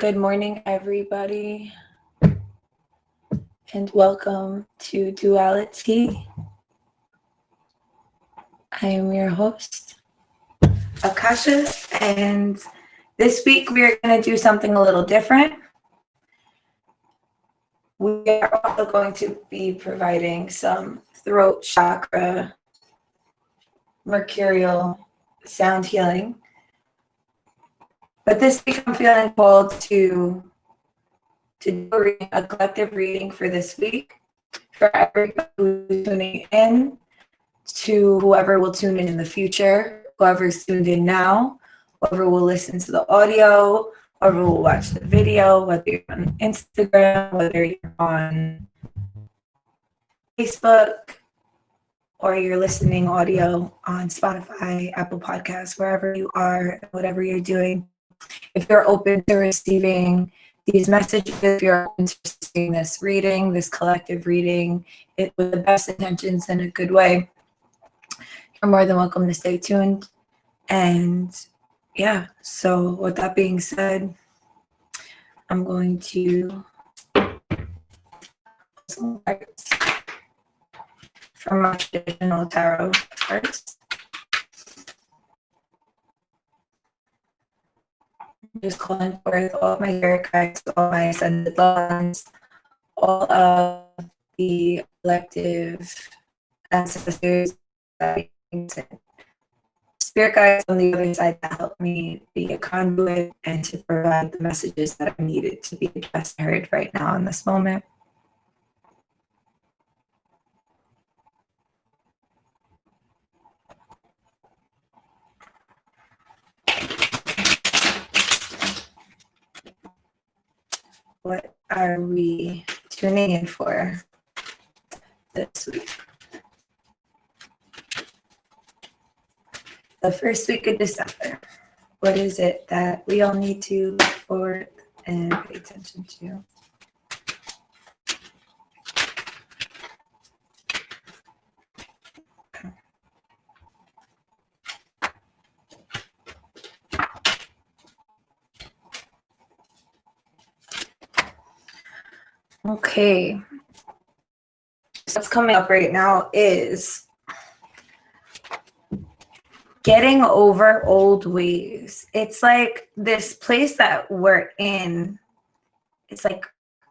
Good morning, everybody, and welcome to Dualitea. I am your host, Akasha, and this week we are going to do something a little different. We are also going to be providing some throat chakra, mercurial sound healing. But this week I'm feeling called to do a collective reading for this week for everybody who's tuning in, to whoever will tune in the future, whoever's tuned in now, whoever will listen to the audio, whoever will watch the video, whether you're on Instagram, whether you're on Facebook, or you're listening audio on Spotify, Apple Podcasts, wherever you are, whatever you're doing. If you're open to receiving these messages, if you're open to receiving this reading, this collective reading, it with the best intentions in a good way, you're more than welcome to stay tuned. And yeah, so with that being said, I'm going to some cards from my traditional tarot first. Just calling forth all of my spirit guides, all my ascended ones, all of the collective ancestors, spirit guides on the other side that help me be a conduit and to provide the messages that are needed to be best heard right now in this moment. What are we tuning in for this week? The first week of December. What is it that we all need to look forward and pay attention to? Okay. So what's coming up right now is getting over old ways. It's like this place that we're in, it's like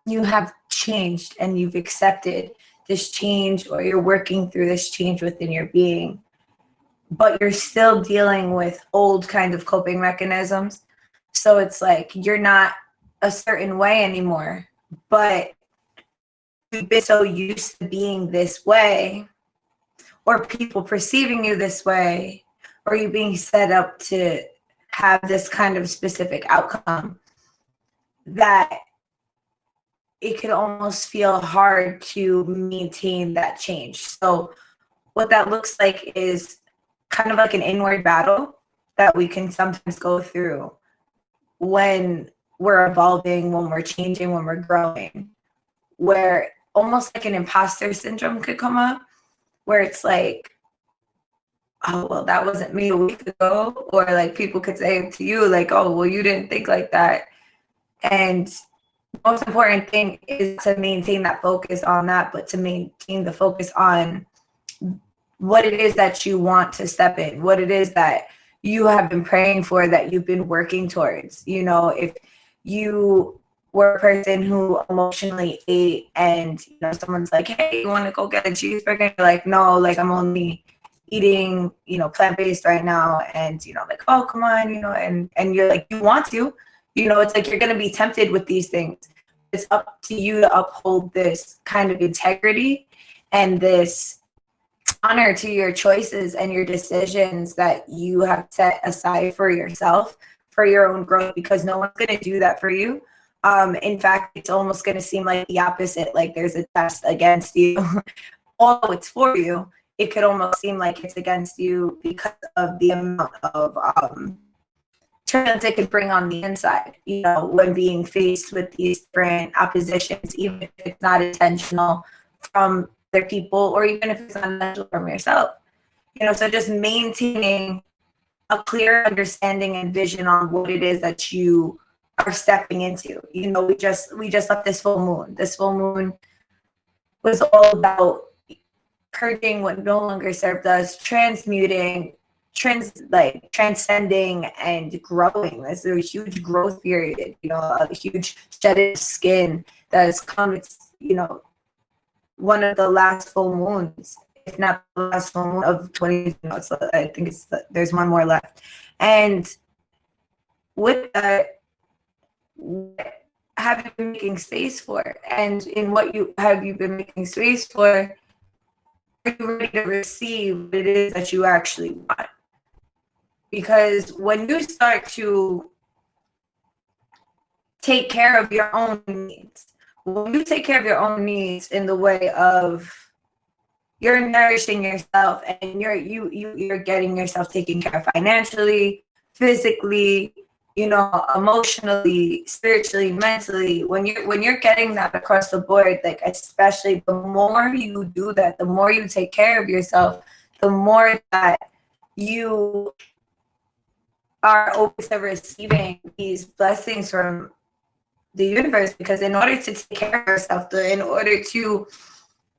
you have changed and you've accepted this change, or you're working through this change within your being, but you're still dealing with old kind of coping mechanisms. So it's like you're not a certain way anymore, but you've been so used to being this way, or people perceiving you this way, or you being set up to have this kind of specific outcome, that it could almost feel hard to maintain that change. So what that looks like is kind of like an inward battle that we can sometimes go through when we're evolving, when we're changing, when we're growing, where almost like an imposter syndrome could come up, where it's like, oh, well, that wasn't me a week ago. Or like people could say to you, like, oh, well, you didn't think like that. And the most important thing is to maintain that focus on that, but to maintain the focus on what it is that you want to step in, what it is that you have been praying for, that you've been working towards. You know, if you were a person who emotionally ate and, you know, someone's like, hey, you want to go get a cheeseburger? You're like, no, like I'm only eating, you know, plant-based right now. And, you know, like, oh, come on, you know, and you're like, you want to, you know, it's like you're going to be tempted with these things. It's up to you to uphold this kind of integrity and this honor to your choices and your decisions that you have set aside for yourself, for your own growth, because no one's going to do that for you. In fact, it's almost going to seem like the opposite, like there's a test against you. Although it's for you, it could almost seem like it's against you because of the amount of turns it could bring on the inside, you know, when being faced with these different oppositions, even if it's not intentional from other people, or even if it's unintentional from yourself. You know, so just maintaining a clear understanding and vision on what it is that you are stepping into. You know, we just left this full moon. This full moon was all about purging what no longer served us, transmuting, transcending and growing. This is a huge growth period, you know, a huge shedding of skin that has come. It's, you know, one of the last full moons, if not the last full moon of 20, you know, so I think there's one more left. And with that, what have you been making space for? And in what you have you been making space for, are you ready to receive what it is that you actually want? Because when you start to take care of your own needs, when you take care of your own needs in the way of you're nourishing yourself and you're getting yourself taken care of financially, physically, you know, emotionally, spiritually, mentally, when you're getting that across the board, like, especially the more you do that, the more you take care of yourself, the more that you are open to receiving these blessings from the universe. Because in order to take care of ourselves, in order to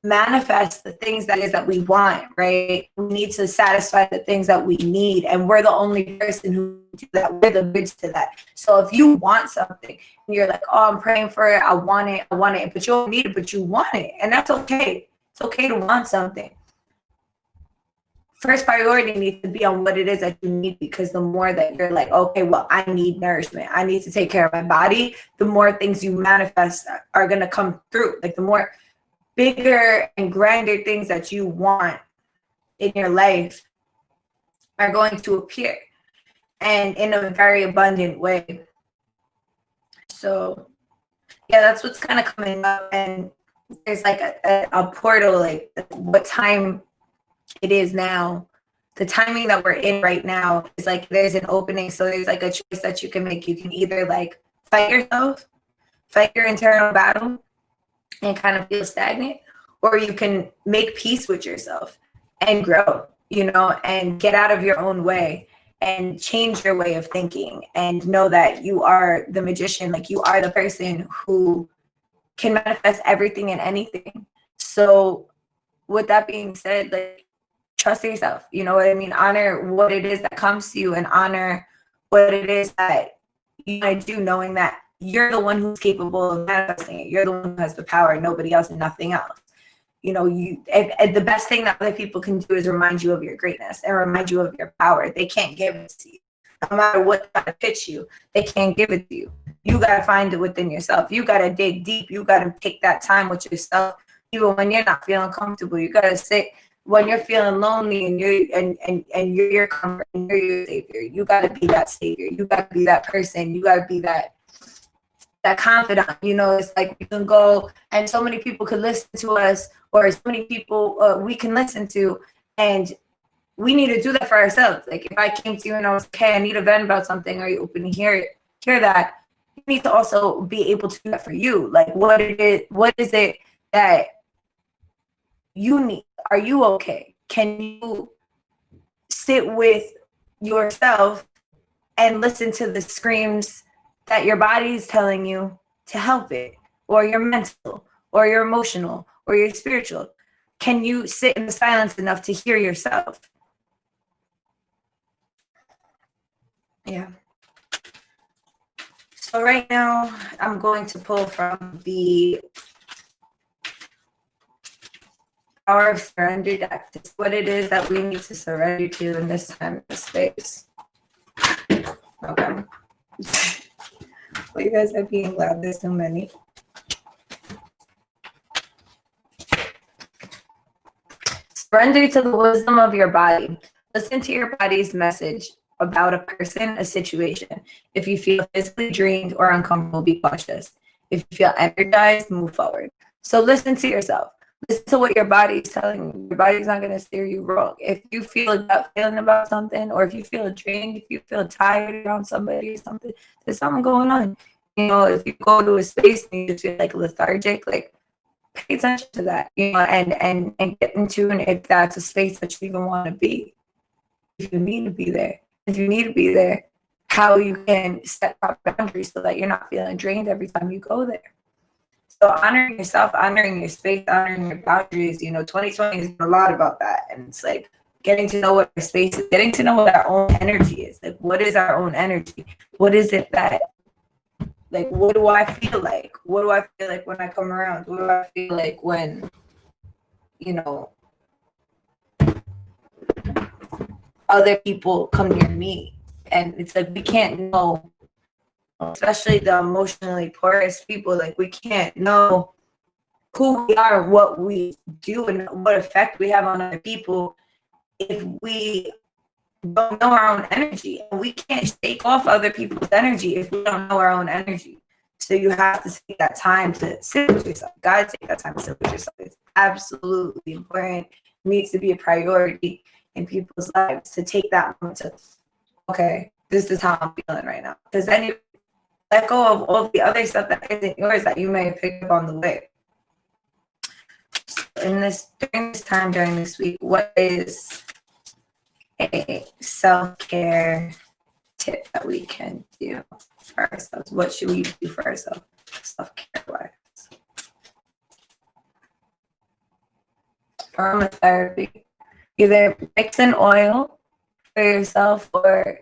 manifest the things that we want, right, we need to satisfy the things that we need, and we're the only person who do that. We're the bridge to that. So if you want something and you're like, oh, I'm praying for it, I want it, but you don't need it, but you want it, and that's okay. It's okay to want something. First priority needs to be on what it is that you need, because the more that you're like, okay, well, I need nourishment, I need to take care of my body, the more things you manifest are going to come through. Like, the more bigger and grander things that you want in your life are going to appear, and in a very abundant way. So yeah, that's what's kind of coming up. And there's like a portal, like what time it is now, the timing that we're in right now is like there's an opening. So there's like a choice that you can make. You can either like fight yourself, fight your internal battle and kind of feel stagnant, or you can make peace with yourself and grow, you know, and get out of your own way and change your way of thinking, and know that you are the magician. Like, you are the person who can manifest everything and anything. So with that being said, like, trust yourself, you know what I mean? Honor what it is that comes to you, and honor what it is that you want to do, knowing that you're the one who's capable of manifesting it. You're the one who has the power, nobody else and nothing else. You know, and the best thing that other people can do is remind you of your greatness and remind you of your power. They can't give it to you. No matter what try to pitch you, they can't give it to you. You got to find it within yourself. You got to dig deep. You got to take that time with yourself, even when you're not feeling comfortable. You got to sit when you're feeling lonely, and you're your comfort, and you're your savior. You got to be that savior. You got to be that person. You got to be that confidant. You know, it's like we can go, and so many people could listen to us, or so many people we can listen to, and we need to do that for ourselves. Like, if I came to you and I was, okay, I need a vent about something, are you open to hear that? You need to also be able to do that for you. Like, what is it that you need? Are you okay? Can you sit with yourself and listen to the screams that your body is telling you to help it, or your mental, or your emotional, or your spiritual? Can you sit in the silence enough to hear yourself? Yeah. So right now, I'm going to pull from the Power of Surrender deck. It's what it is that we need to surrender to in this time and space. Okay. Well, you guys are being loud. There's so many. Surrender to the wisdom of your body. Listen to your body's message about a person, a situation. If you feel physically drained or uncomfortable, be cautious. If you feel energized, move forward. So listen to yourself. Listen to what your body is telling you. Your body's not going to steer you wrong. If you feel a gut feeling about something, or if you feel drained, if you feel tired around somebody or something, there's something going on. You know, if you go to a space and you just feel like lethargic, like, pay attention to that, you know, and get in tune if that's a space that you even want to be. If you need to be there, how you can set proper boundaries so that you're not feeling drained every time you go there. So honoring yourself, honoring your space, honoring your boundaries, 2020 is a lot about that. And it's like getting to know what our space is, getting to know what our own energy is. Like, what is our own energy? What is it that, like, what do I feel like? What do I feel like when I come around? What do I feel like when, other people come near me? And it's like, we can't know, especially the emotionally poorest people, like, we can't know who we are, what we do, and what effect we have on other people if we don't know our own energy. And we can't shake off other people's energy if we don't know our own energy. So you have to take that time to sit with yourself. You gotta take that time to sit with yourself. It's absolutely important. It needs to be a priority in people's lives to take that moment to, okay, this is how I'm feeling right now. Because then you let go of all the other stuff that isn't yours that you may have picked up on the way. During this time, during this week, what is a self-care tip that we can do for ourselves? What should we do for ourselves, self-care wise? Aromatherapy. Either mix an oil for yourself or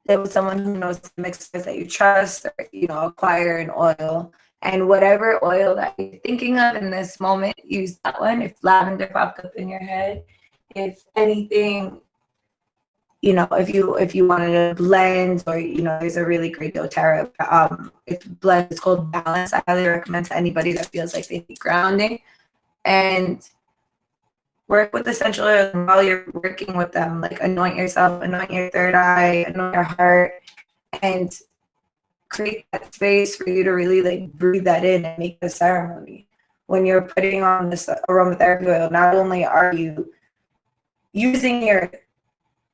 live with someone who knows the mixers that you trust, or acquire an oil. And whatever oil that you're thinking of in this moment, use that one. If lavender popped up in your head, if anything, if you wanted to blend, or there's a really great doTERRA it's blend. It's called Balance. I highly recommend to anybody that feels like they need grounding. And work with essential oils, and while you're working with them, like, anoint yourself, anoint your third eye, anoint your heart, and create that space for you to really, like, breathe that in and make the ceremony. When you're putting on this aromatherapy oil, not only are you using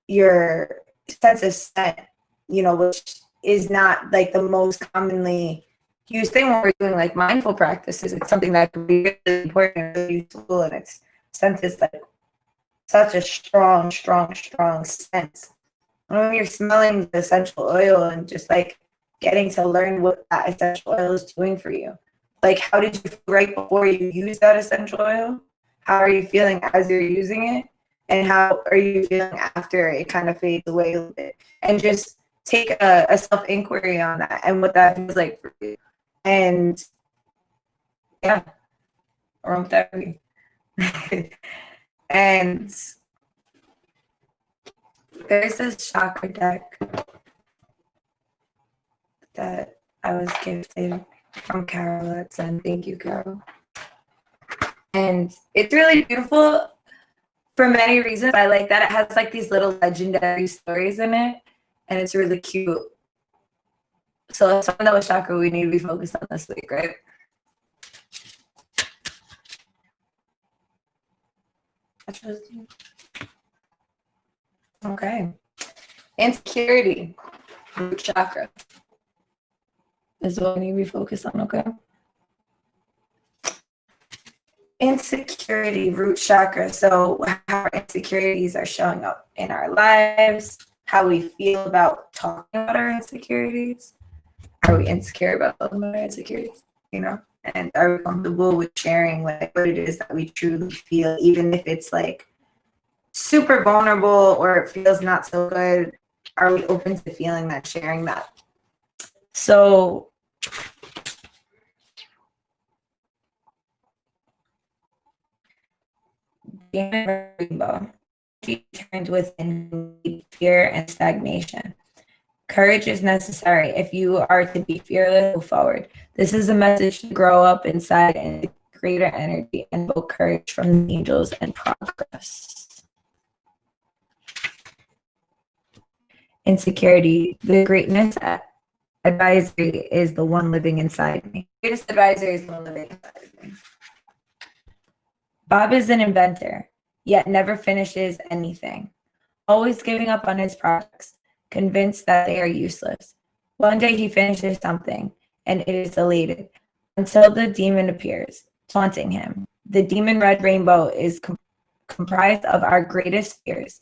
your sense of scent, which is not like the most commonly used thing when we're doing like mindful practices. It's something that can be really important and really useful, and its scent is like such a strong scent. When you're smelling the essential oil and just like getting to learn what that essential oil is doing for you. Like, how did you feel right before you use that essential oil? How are you feeling as you're using it? And how are you feeling after it kind of fades away a little bit? And just take a self-inquiry on that and what that feels like for you. And yeah, aromatherapy. And there's this chakra deck that I was gifted from Carol. And thank you, Carol. And it's really beautiful for many reasons. I like that it has like these little legendary stories in it, and it's really cute. So if someone that was chakra, we need to be focused on this week, right? Okay. Insecurity, root chakra, is what we need to be focused on, okay? Insecurity, root chakra. So how our insecurities are showing up in our lives, how we feel about talking about our insecurities. Are we insecure about talking about our insecurities? And are we comfortable with sharing like what it is that we truly feel, even if it's like super vulnerable or it feels not so good? Are we open to feeling that, sharing that? So rainbow, she turned within fear and stagnation. Courage is necessary. If you are to be fearless, move forward. This is a message to grow up inside and greater energy and invoke courage from the angels and progress. Insecurity. The greatness advisory is the one living inside me. The greatest advisor is the one living inside of me. Bob is an inventor, yet never finishes anything. Always giving up on his projects, convinced that they are useless. One day he finishes something, and it is elated, until the demon appears, taunting him. The demon red rainbow is comprised of our greatest fears.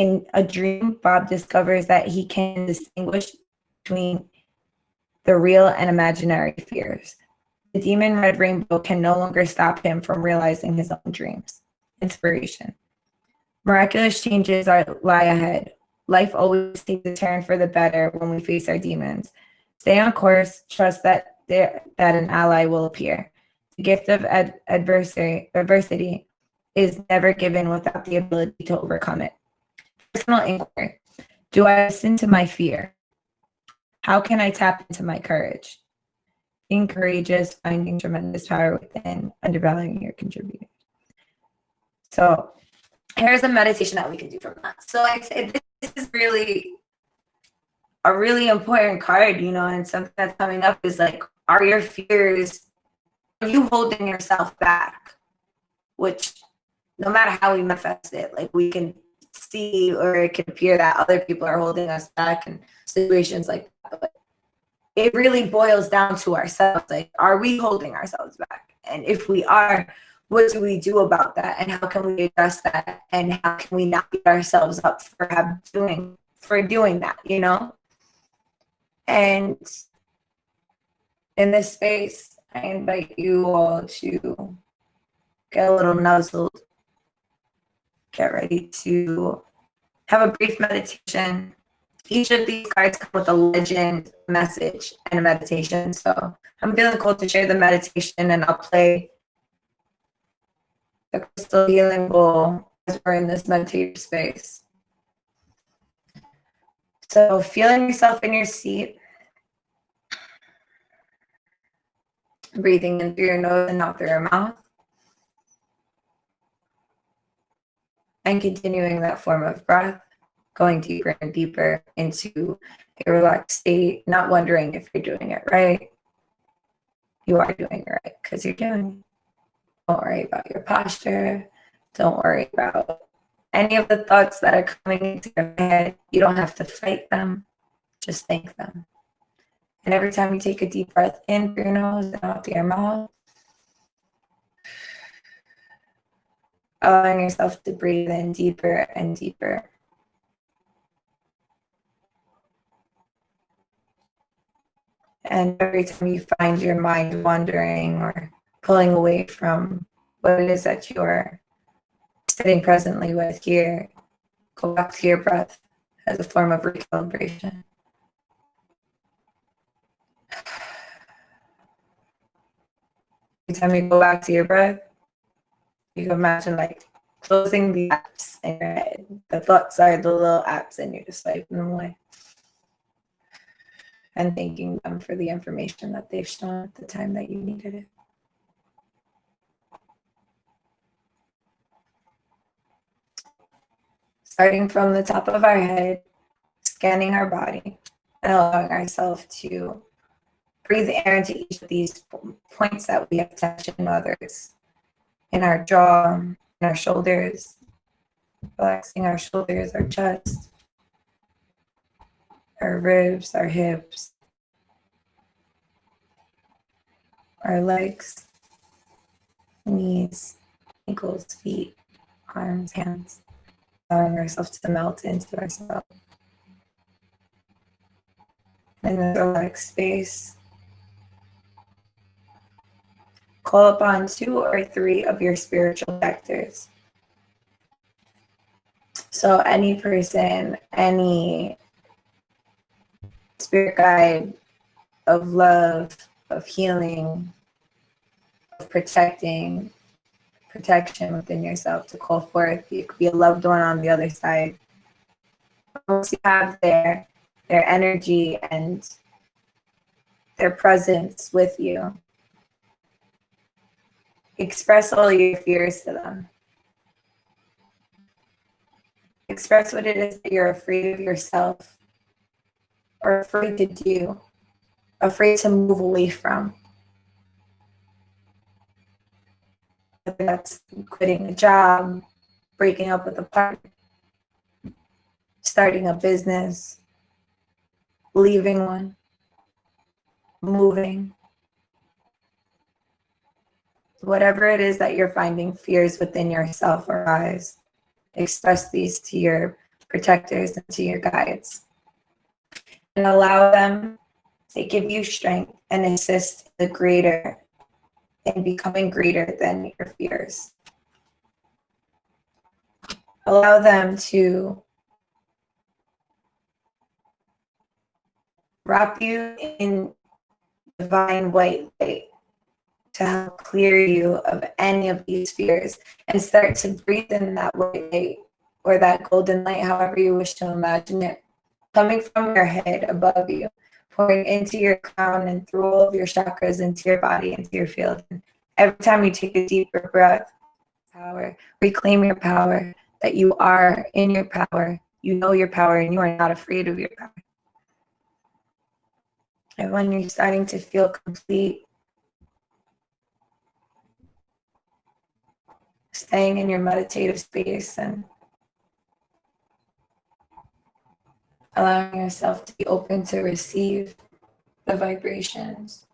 In a dream, Bob discovers that he can distinguish between the real and imaginary fears. The demon red rainbow can no longer stop him from realizing his own dreams. Inspiration. Miraculous changes lie ahead. Life always takes a turn for the better when we face our demons. Stay on course, trust that an ally will appear. The gift of adversity is never given without the ability to overcome it. Personal inquiry. Do I listen to my fear? How can I tap into my courage? Being courageous, finding tremendous power within, undervaluing your contributors. So here's a meditation that we can do from that. So I'd say this is really a really important card, you know, and something that's coming up is like, are your fears, are you holding yourself back? Which no matter how we manifest it, like we can see, or it can appear that other people are holding us back in situations like that. But it really boils down to ourselves. Like, are we holding ourselves back? And if we are, what do we do about that? And how can we address that? And how can we not beat ourselves up for doing that, you know? And in this space, I invite you all to get a little nuzzled, get ready to have a brief meditation. Each of these cards come with a legend, message, and a meditation. So I'm feeling called to share the meditation, and I'll play the crystal healing bowl as we're in this meditative space. So feeling yourself in your seat, breathing in through your nose and out through your mouth, and continuing that form of breath, going deeper and deeper into a relaxed state, not wondering if you're doing it right. You are doing it right because you're doing it. Don't worry about your posture. Don't worry about any of the thoughts that are coming into your head. You don't have to fight them. Just think them. And every time you take a deep breath in through your nose and out through your mouth, allowing yourself to breathe in deeper and deeper. And every time you find your mind wandering or pulling away from what it is that you're sitting presently with here, go back to your breath as a form of recalibration. Every time you go back to your breath, you can imagine like closing the apps in your head. The thoughts are the little apps and you're just swiping them away. And thanking them for the information that they've shown at the time that you needed it. Starting from the top of our head, scanning our body, and allowing ourselves to breathe air into each of these points that we have tension, whether it's in our jaw, in our shoulders, relaxing our shoulders, our chest, our ribs, our hips, our legs, knees, ankles, feet, arms, hands, allowing ourselves to melt into ourselves. In the thoracic space, call upon 2 or 3 of your spiritual vectors. So any person, any spirit guide of love, of healing, of protection within yourself to call forth. It could be a loved one on the other side. Once you have their energy and their presence with you, express all your fears to them. Express what it is that you're afraid of yourself, or afraid to do, afraid to move away from. Whether that's quitting a job, breaking up with a partner, starting a business, leaving one, moving. Whatever it is that you're finding fears within yourself arise, express these to your protectors and to your guides. And allow them to give you strength and assist the greater in becoming greater than your fears. Allow them to wrap you in divine white light to help clear you of any of these fears and start to breathe in that white light or that golden light, however you wish to imagine it, coming from your head above you, pouring into your crown and through all of your chakras, into your body, into your field. And every time you take a deeper breath, power, reclaim your power, that you are in your power, you know your power, and you are not afraid of your power. And when you're starting to feel complete, staying in your meditative space and allowing yourself to be open to receive the vibrations.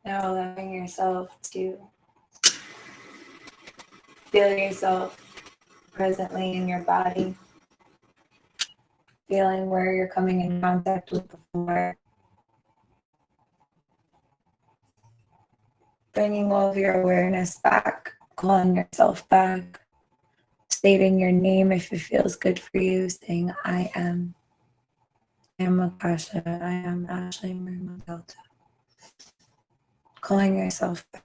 Now allowing yourself to feel yourself presently in your body, feeling where you're coming in contact with the floor, bringing all of your awareness back, calling yourself back, stating your name if it feels good for you, saying, I am Akasha, I am Ashley Marima Delta. Calling yourself back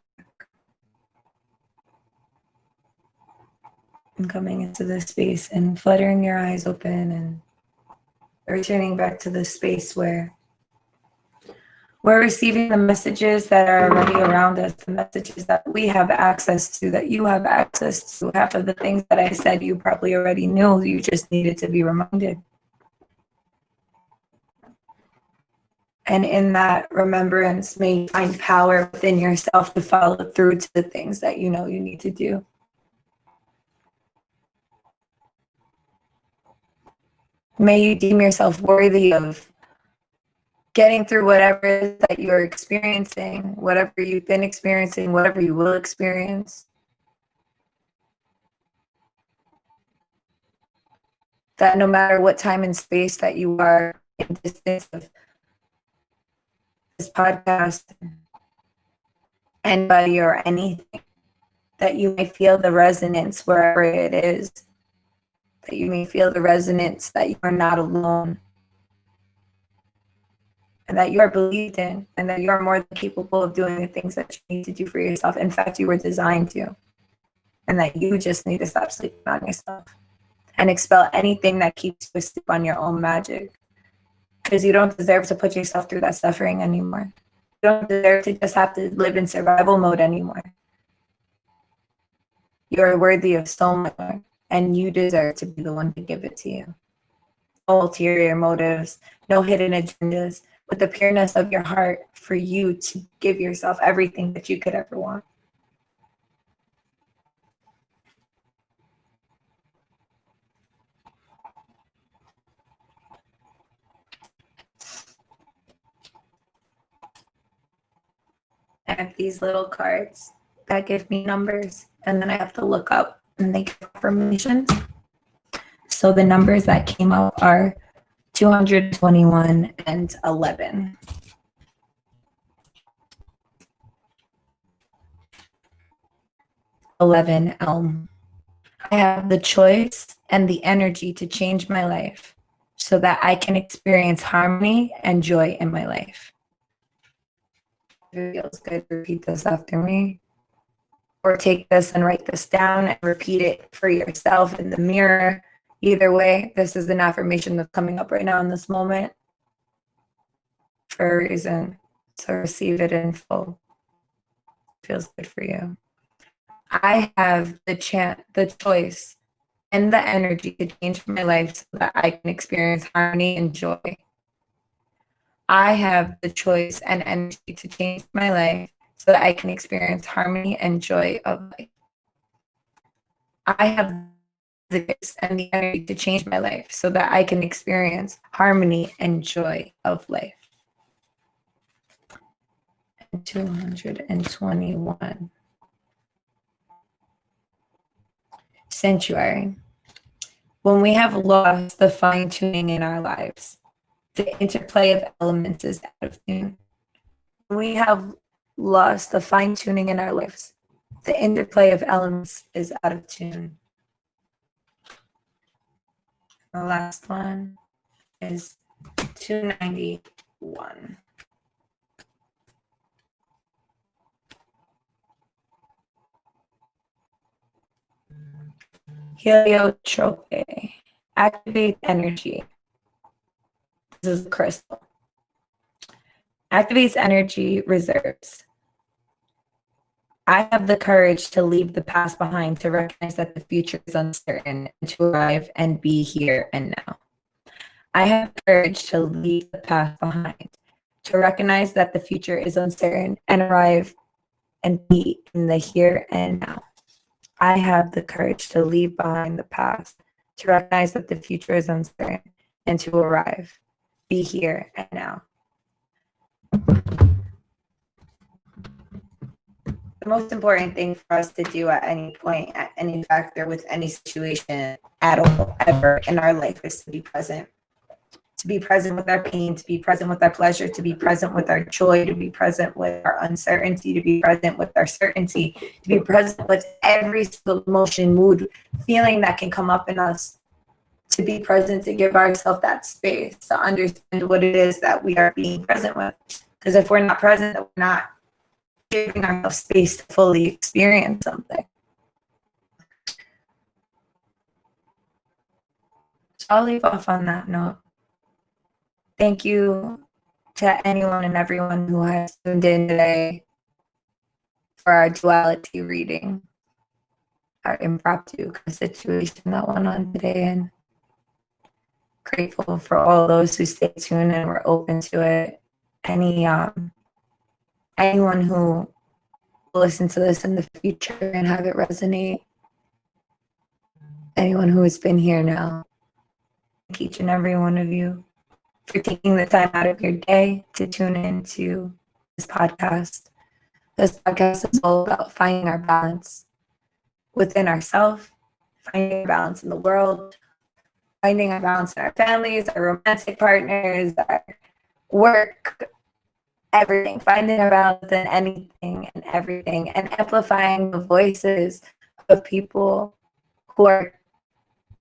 and coming into this space and fluttering your eyes open and returning back to the space where we're receiving the messages that are already around us, the messages that we have access to, that you have access to. Half of the things that I said you probably already knew, you just needed to be reminded. And in that remembrance, may you find power within yourself to follow through to the things that you know you need to do. May you deem yourself worthy of getting through whatever it is that you're experiencing, whatever you've been experiencing, whatever you will experience. That no matter what time and space that you are in distance of this podcast, anybody or anything, that you may feel the resonance wherever it is, that you may feel the resonance that you are not alone, and that you are believed in, and that you are more than capable of doing the things that you need to do for yourself. In fact, you were designed to, and that you just need to stop sleeping on yourself and expel anything that keeps you asleep on your own magic, because you don't deserve to put yourself through that suffering anymore. You don't deserve to just have to live in survival mode anymore. You are worthy of so much more, and you deserve to be the one to give it to you. No ulterior motives, no hidden agendas, with the pureness of your heart for you to give yourself everything that you could ever want. have these little cards that give me numbers, and then I have to look up and they give affirmations. So the numbers that came up are 221 and 11. 11 Elm. I have the choice and the energy to change my life so that I can experience harmony and joy in my life. If it feels good, repeat this after me. Or take this and write this down and repeat it for yourself in the mirror. Either way, this is an affirmation that's coming up right now in this moment for a reason. So receive it in full. Feels good for you. I have the choice and the energy to change my life so that I can experience harmony and joy. I have the choice and energy to change my life so that I can experience harmony and joy of life. I have the gifts and the energy to change my life so that I can experience harmony and joy of life. 221. Sanctuary. When we have lost the fine-tuning in our lives, the interplay of elements is out of tune. When we have lost the fine-tuning in our lives, the interplay of elements is out of tune. The last one is 291. Heliotrope. Activate energy. This is the crystal. Activates energy reserves. I have the courage to leave the past behind, to recognize that the future is uncertain, and to arrive and be here and now. I have the courage to leave the past behind, to recognize that the future is uncertain, and arrive and be in the here and now. I have the courage to leave behind the past, to recognize that the future is uncertain, and to arrive, be here and now. The most important thing for us to do at any point, at any factor, with any situation at all, ever in our life, is to be present. To be present with our pain, to be present with our pleasure, to be present with our joy, to be present with our uncertainty, to be present with our certainty, to be present with every single emotion, mood, feeling that can come up in us. To be present, to give ourselves that space, to understand what it is that we are being present with. Because if we're not present, then we're not giving ourselves space to fully experience something. So I'll leave off on that note. Thank you to anyone and everyone who has tuned in today for our duality reading, our impromptu situation that went on today, and grateful for all those who stay tuned and were open to it. Anyone who will listen to this in the future and have it resonate. Anyone who has been here now. Thank each and every one of you for taking the time out of your day to tune into this podcast. This podcast is all about finding our balance within ourselves, finding our balance in the world, finding our balance in our families, our romantic partners, our work, everything, finding our balance in anything and everything, and amplifying the voices of people who are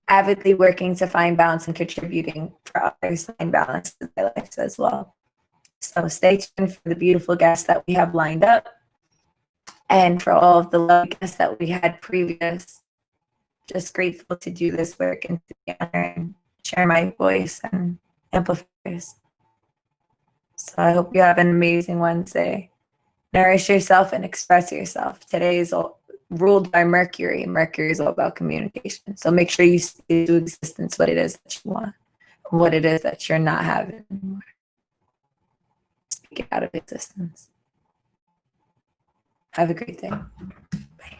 avidly working to find balance and contributing for others to find balance in their lives as well. So stay tuned for the beautiful guests that we have lined up, and for all of the lovely guests that we had previous. Just grateful to do this work and to be honored and share my voice and amplify this. So I hope you have an amazing Wednesday. Nourish yourself and express yourself. Today is ruled by Mercury. Mercury is all about communication. So make sure you speak into existence what it is that you want, what it is that you're not having anymore. Speak it out of existence. Have a great day. Bye.